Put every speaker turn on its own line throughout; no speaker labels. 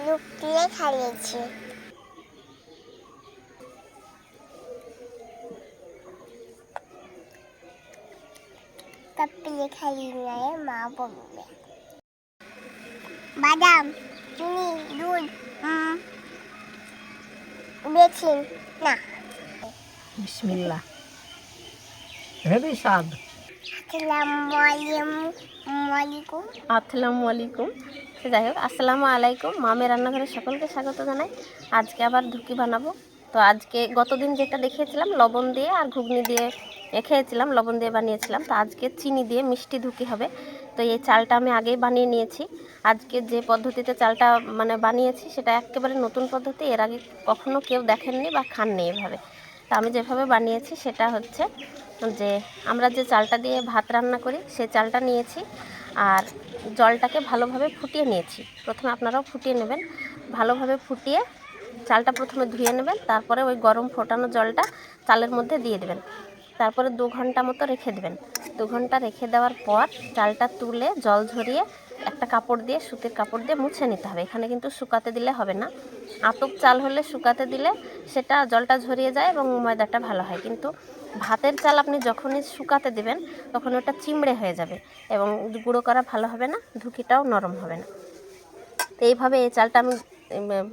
লুকিয়ে খাইয়েছি। তারপরে খাইয়ে মা বলবে বাদাম, চিনি, দুধ, বেকিং না।
বিসমিল্লাহ, হেভি স্বাদ।
আসসালামু আলাইকুম। যাই হোক, আসসালামু আলাইকুম। মামের রান্নাঘরে সকলকে স্বাগত জানাই। আজকে আবার ধুকি বানাবো। তো আজকে গতদিন যেটা দেখিয়েছিলাম লবণ দিয়ে আর ঘুগনি দিয়ে খেয়েছিলাম, লবণ দিয়ে বানিয়েছিলাম। তো আজকে চিনি দিয়ে মিষ্টি ধুকি হবে। তো এই চালটা আমি আগেই বানিয়ে নিয়েছি। আজকে যে পদ্ধতিতে চালটা বানিয়েছি সেটা একেবারে নতুন পদ্ধতি, এর আগে কখনো কেউ দেখেননি বা খাননি এভাবে। তো আমি যেভাবে বানিয়েছি সেটা হচ্ছে যে আমরা যে চালটা দিয়ে ভাত রান্না করি সেই চালটা নিয়েছি আর জলটাকে ভালোভাবে ফুটিয়ে নিয়েছি। প্রথমে আপনারাও ফুটিয়ে নেবেন, ভালোভাবে ফুটিয়ে চালটা প্রথমে ধুয়ে নেবেন, তারপরে ওই গরম ফোটানো জলটা চালের মধ্যে দিয়ে দেবেন। তারপরে 2 ঘন্টা মতো রেখে দেবেন। 2 ঘন্টা রেখে দেওয়ার পর চালটা তুলে জল ঝরিয়ে একটা কাপড় দিয়ে, সুতির কাপড় দিয়ে মুছে নিতে হবে। এখানে কিন্তু শুকাতে দিলে হবে না। আতপ চাল হলে শুকাতে দিলে সেটা জলটা ঝরিয়ে যায় এবং ময়দাটা ভালো হয়, কিন্তু ভাতের চাল আপনি যখনই শুকাতে দেবেন তখন ওটা চিমড়ে হয়ে যাবে এবং গুঁড়ো করা ভালো হবে না, ধুকিটাও নরম হবে না। তো এইভাবে এই চালটা আমি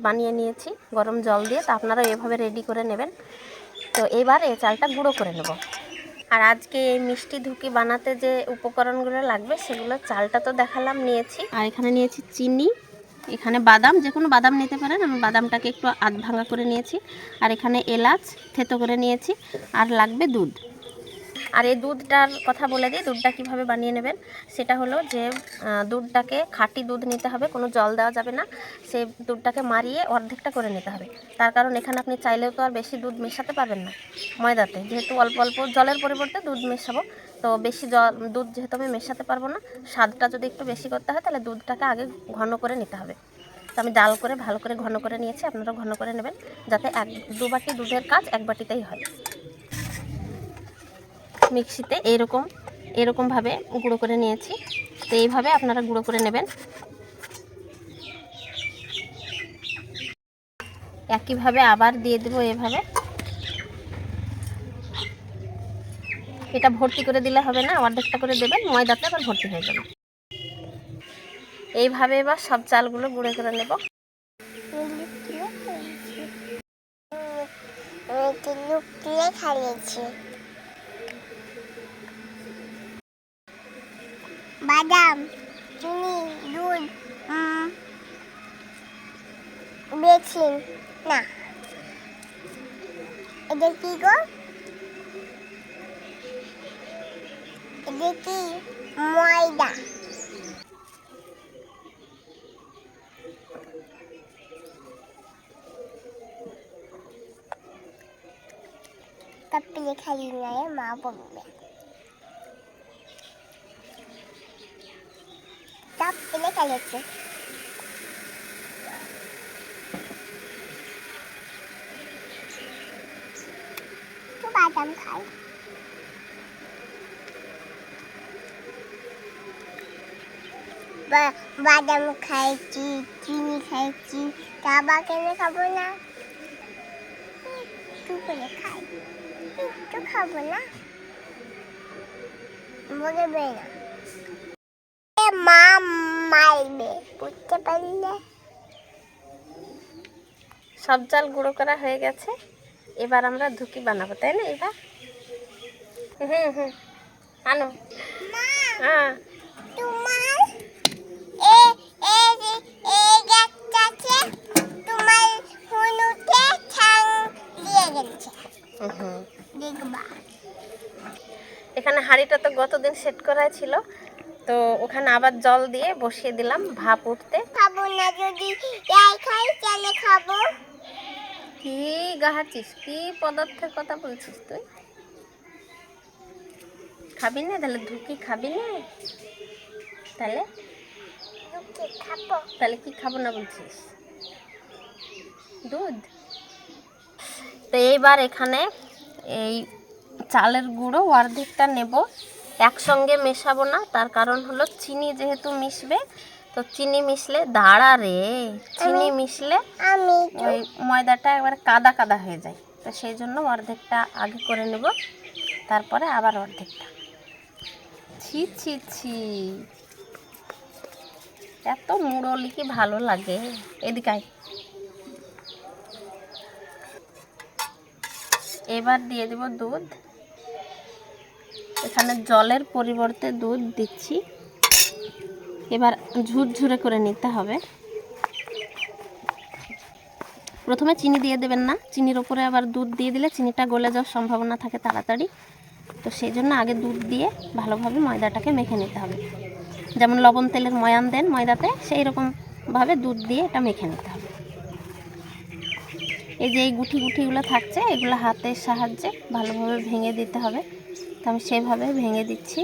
বানিয়ে নিয়েছি গরম জল দিয়ে। তো আপনারাও এভাবে রেডি করে নেবেন। তো এবার এই চালটা গুঁড়ো করে নেব। আর আজকে এই মিষ্টি ধুকি বানাতে যে উপকরণগুলো লাগবে সেগুলো চালটা তো দেখালাম নিয়েছি, আর এখানে নিয়েছি চিনি, এখানে বাদাম, যে কোনো বাদাম নিতে পারেন, আমি বাদামটাকে একটু আধ ভাঙা করে নিয়েছি, আর এখানে এলাচ থেতো করে নিয়েছি, আর লাগবে দুধ। আর এই দুধটার কথা বলে দিই, দুধটা কীভাবে বানিয়ে নেবেন। সেটা হলো যে দুধটাকে খাঁটি দুধ নিতে হবে, কোনো জল দেওয়া যাবে না। সেই দুধটাকে মারিয়ে অর্ধেকটা করে নিতে হবে। তার কারণ এখানে আপনি চাইলেও তো আর বেশি দুধ মেশাতে পারবেন না ময়দাতে, যেহেতু অল্প অল্প জলের পরিবর্তে দুধ মেশাবো। তো বেশি দুধ যেহেতু আমি মেশাতে পারবো না, স্বাদটা যদি একটু বেশি করতে হয় তাহলে দুধটাকে আগে ঘন করে নিতে হবে। তো আমি জাল করে ভালো করে ঘন করে নিয়েছি, আপনারাও ঘন করে নেবেন, যাতে 2 বাটি দুধের কাজ 1 বাটিতেই হয়। মিক্সিতে এরকমভাবে গুঁড়ো করে নিয়েছি। তো এইভাবে আপনারা গুঁড়ো করে নেবেন। একইভাবে আবার দিয়ে দেবো এভাবে। এটা ভর্তি করে দিলে হবে না, অর্ধেকটা করে দেবেন, ময়দাতে আবার ভর্তি হয়ে যাবে। এইভাবে এবার সব চালগুলো গুঁড়ো করে নেব।
লুকিয়ে খাইয়েছি। বাদাম, চিনি, দুধ, বেকিং না। এটা কি গো? এটা কি? ময়দা। তারপরে খাইয়ে মা বলবে তারপরে খাইয়েছে। তো বাদাম খাই, বাদাম খাইছি, চিনি খাইছি, তাবা কেন খাবো না? একটু করে খাই, একটু খাবো না, বলবে না, মা মারবে, বুঝতে পারলে?
সব চাল গুঁড়ো করা হয়ে গেছে, এবার আমরা ধুকি বানাবো, তাই না? এবার আনো। হ্যাঁ,
তোমার তোমার হলুদে ঠাং দিয়ে গেছে, দেখবা।
এখানে হাঁড়িটা তো গতদিন সেট করাই ছিল, তো ওখানে আবার জল দিয়ে বসিয়ে দিলাম ভাপ উঠতে।
খাবো না, যদি খাই তাহলে খাবো।
কি গাহাচ্ছিস, কি পদার্থের কথা বলছিস তুই? খাবি না তাহলে? ধুকি খাবি না তাহলে?
খাবো।
তাহলে কি খাবো না বলছিস? দুধ। তো এইবার এখানে এই চালের গুঁড়ো অর্ধেকটা নেব, একসঙ্গে মেশাবো না। তার কারণ হলো চিনি যেহেতু মিশবে, তো চিনি মিশলে দাঁড়া রে, চিনি মিশলে
আমি
ওই ময়দাটা একবারে কাদা কাদা হয়ে যায়। তো সেই জন্য অর্ধেকটা আগে করে নেব, তারপরে আবার অর্ধেকটা। ছি ছি ছি, এত মুড়লি কি ভালো লাগে। এদিকে আয়। এবার দিয়ে দেব দুধ। এখানে জলের পরিবর্তে দুধ দিচ্ছি। এবার ঝুরঝুরে করে নিতে হবে। প্রথমে চিনি দিয়ে দেবেন না, চিনির ওপরে আবার দুধ দিয়ে দিলে চিনিটা গলে যাওয়ার সম্ভাবনা থাকে তাড়াতাড়ি। তো সেই জন্য আগে দুধ দিয়ে ভালোভাবে ময়দাটাকে মেখে নিতে হবে। যেমন লবণ তেলের ময়ান দেন ময়দাতে, সেই রকমভাবে দুধ দিয়ে এটা মেখে নিতে হবে। এই যে এই গুটি গুটিগুলো থাকছে, এগুলো হাতের সাহায্যে ভালোভাবে ভেঙে দিতে হবে। তো আমি সেভাবে ভেঙে দিচ্ছি।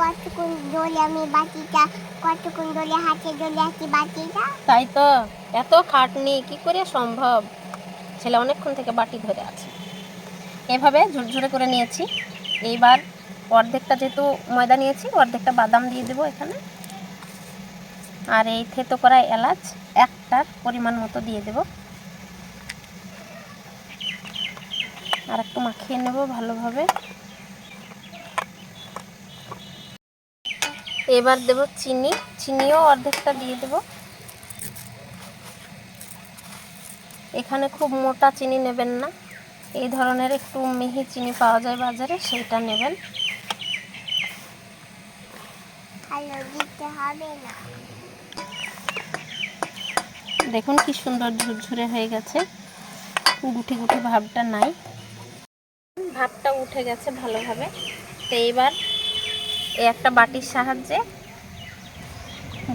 কতক্ষণ ধরে আমি বাটিটা, কতক্ষণ ধরে হাতে ধরে আছি বাটিটা।
তাই তো, এত খাটনি কি করে সম্ভব? ছেলে অনেকক্ষণ থেকে বাটি ধরে আছে। এভাবে ঝুরঝুরে করে নিয়েছি। এইবার অর্ধেকটা যেহেতু ময়দা নিয়েছি, অর্ধেকটা বাদাম দিয়ে দেবো এখানে। আর এই থেতো করা এলাচ একটার পরিমাণ মতো দিয়ে দেব। আর একটু মাখিয়ে নেব ভালোভাবে। এবার দেব চিনি, চিনিও অর্ধেকটা দিয়ে দেব। এখানে খুব মোটা চিনি নেবেন না, এই ধরনের একটু মিহি চিনি পাওয়া যায় বাজারে, সেইটা নেবেন।
ভালো দিতে হবে না।
দেখুন কি সুন্দর ঝুরঝুরে হয়ে গেছে, গুটি গুটি ভাবটা নাই, ভাবটা উঠে গেছে ভালোভাবে। তো এইবার একটা বাটির সাহায্যে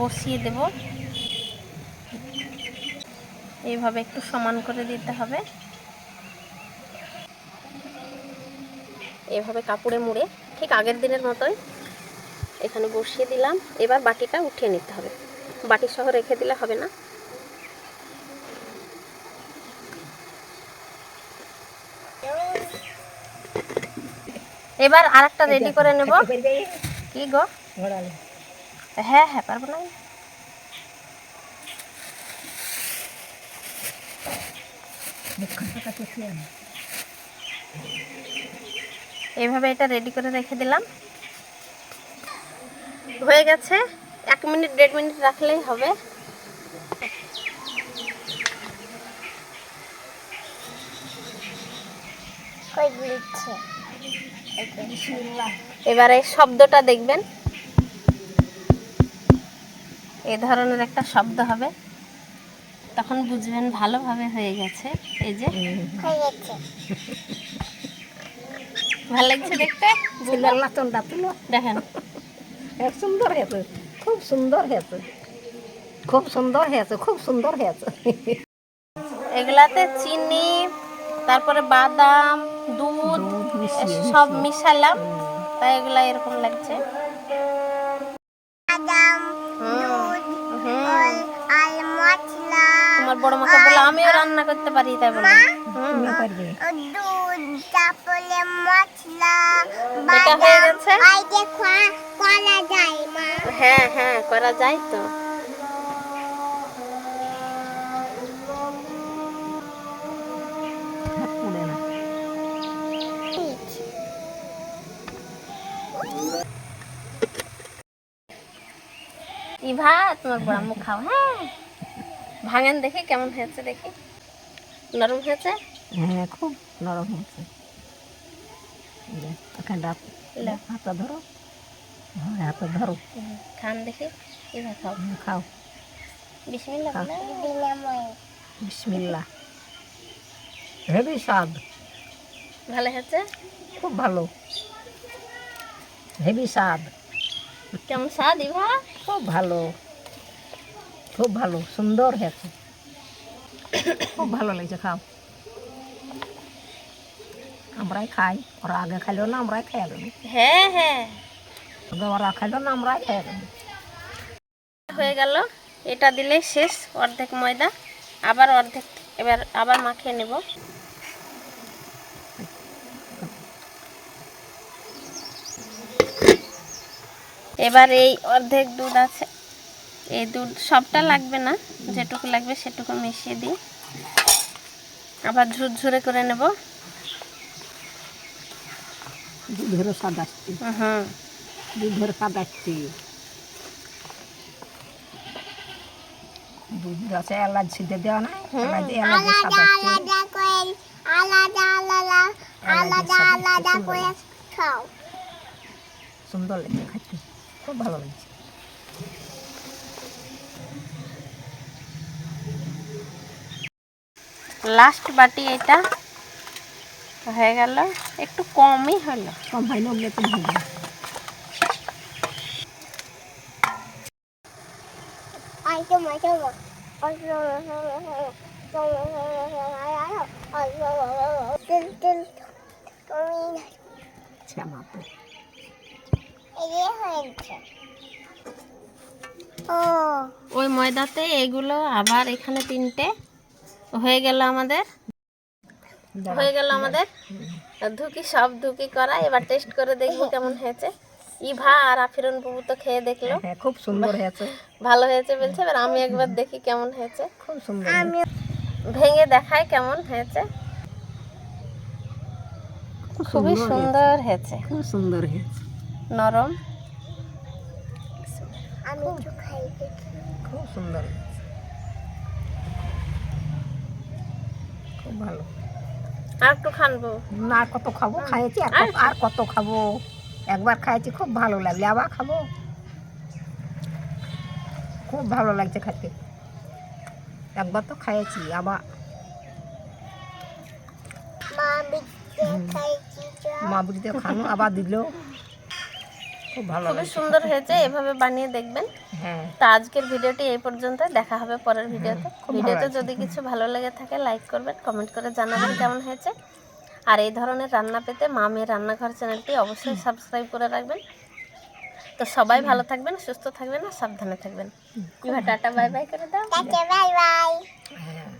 বসিয়ে দেব। এইভাবে একটু সমান করে দিতে হবে। এভাবে কাপড়ে মুড়ে ঠিক আগের দিনের মতোই এখানে বসিয়ে দিলাম। এবার বাটিটা উঠিয়ে নিতে হবে, বাটি সহ রেখে দিলে হবে না। এবার আরেকটা রেডি করে নেব। কি গো? হ্যাঁ হ্যাঁ, পারবো না। এইভাবে এটা রেডি করে রেখে দিলাম। হয়ে গেছে, 1 মিনিট 1.5 মিনিট রাখলেই হবে।
কই দিচ্ছে?
এবারে শব্দটা দেখবেন, এই ধরনের একটা শব্দ হবে, তখন বুঝবেন ভালোভাবে হয়ে গেছে। এই যে
হয়ে গেছে।
ভালো লাগছে দেখতে,
ছেলের নাচনটা তুলো,
দেখেন
এত সুন্দর হয়েছে, খুব সুন্দর হয়েছে, খুব সুন্দর হয়েছে, খুব সুন্দর হয়েছে।
এগুলাতে চিনি, তারপরে বাদাম, দুধ সব মিশালাম, তাই এগুলা এরকম লাগছে।
বাদাম, দুধ, আর মশলা।
তোমার বড় মাকে বলে আমিও রান্না করতে পারি, তাই বলে।
তুমিও পারবে।
দুধ, তারপরে মশলা,
এটা হয়ে গেছে।
এই দেখো কলা যায় মা।
হ্যাঁ হ্যাঁ, করা যায় তো।
পুড়ে না।
ইভা, তোমার বড় আম্মু খাও। হ্যাঁ, ভাঙেন দেখি কেমন হয়েছে, দেখি নরম হয়েছে।
হ্যাঁ, খুব নরম হয়েছে। এখানটা হাতটা ধরো, হাতটা ধরো,
খান দেখি। ইভা খাও,
খাও।
বিসমিল্লাহ বলে।
বিসমিল্লাহ। হেবি স্বাদ,
ভালো হয়েছে,
খুব ভালো, হেবি স্বাদ,
কেমন স্বাদ ইভা?
খুব ভালো, খুব ভালো, সুন্দর হয়েছে, খুব ভালো লাগছে। খাও, আমরাই খাই, ওরা আগে খাইলো না, আমরাই খাই গেল।
হ্যাঁ হ্যাঁ,
ওরা খাইলো না, আমরাই খাই গেল।
হয়ে গেল। এটা দিলে শেষ, অর্ধেক ময়দা, আবার অর্ধেক। এবার আবার মাখিয়ে নেব। এবার এই অর্ধেক দুধ আছে, এই দুধ সবটা লাগবে না, যেটুকু লাগবে সেটুকু মিশিয়ে দিই। আবার ঝুরঝুরে করে নেব।
দুধেরও স্বাদ আসছে,
হুম,
দুধের স্বাদ আসছে। দুধ আছে, এলাচ সিদ্ধে দেওয়া নাই, এলাচের স্বাদ আসছে।
আলাদা করে আলাদা আলাদা আলাদা আলাদা করে খাও।
সুন্দর লাগছে খাইতে, খুব ভালো লাগছে।
লাস্ট বাটি এটা হয়ে গেল, একটু কমই হলো।
কম হয় না, ওগুলো তো ভালো।
আইতো মাইতো
শ্যামাতে
ওই ময়দাতে এগুলো আবার এখানে 3টে হয়ে গেল আমাদের, ধুকি সব ধুকি করা। এবার টেস্ট করে দেখবো কেমন হয়েছে। ইভা আর আফিরন বাবু তো খেয়ে দেখলো,
হ্যাঁ, খুব সুন্দর হয়েছে,
ভালো হয়েছে বলছে। এবার আমি একবার দেখি কেমন হয়েছে,
খুব সুন্দর।
ভেঙে দেখাই কেমন হয়েছে। খুবই সুন্দর হয়েছে,
খুব সুন্দর হয়েছে,
নরম।
আমি একটু খাই দেখি।
খুব সুন্দর হয়েছে, খুব ভালো।
আর একটু খানবো
না, কত খাবো, খাইছি আর কত খাবো। একবার খাইছি, খুব ভালো লাগলে আবার খাবো। খুব ভালো লাগছে খেতে, একবার তো খাইছি আবার। মা বুঝতে খানো আবার দিল, খুব ভালো
খুবই
লাগছে।
সুন্দর হয়েছে, এভাবে বানিয়ে দেখবেন।
হ্যাঁ,
তো আজকের ভিডিওটি এই পর্যন্ত, দেখা হবে পরের ভিডিওতে।
খুব ভালো
ভিডিওতে
লাগছে।
যদি কিছু ভালো লেগে থাকে লাইক করবেন, কমেন্ট করে জানাবেন কেমন হয়েছে। আর এই ধরনের রান্না পেতে মা মেয়ের রান্নাঘর চ্যানেলটি অবশ্যই সাবস্ক্রাইব করে রাখবেন। তো সবাই ভালো থাকবেন, সুস্থ থাকবেন আর সাবধানে থাকবেন। টাটা বাই বাই করে দাও।
Bye bye.
হ্যাঁ।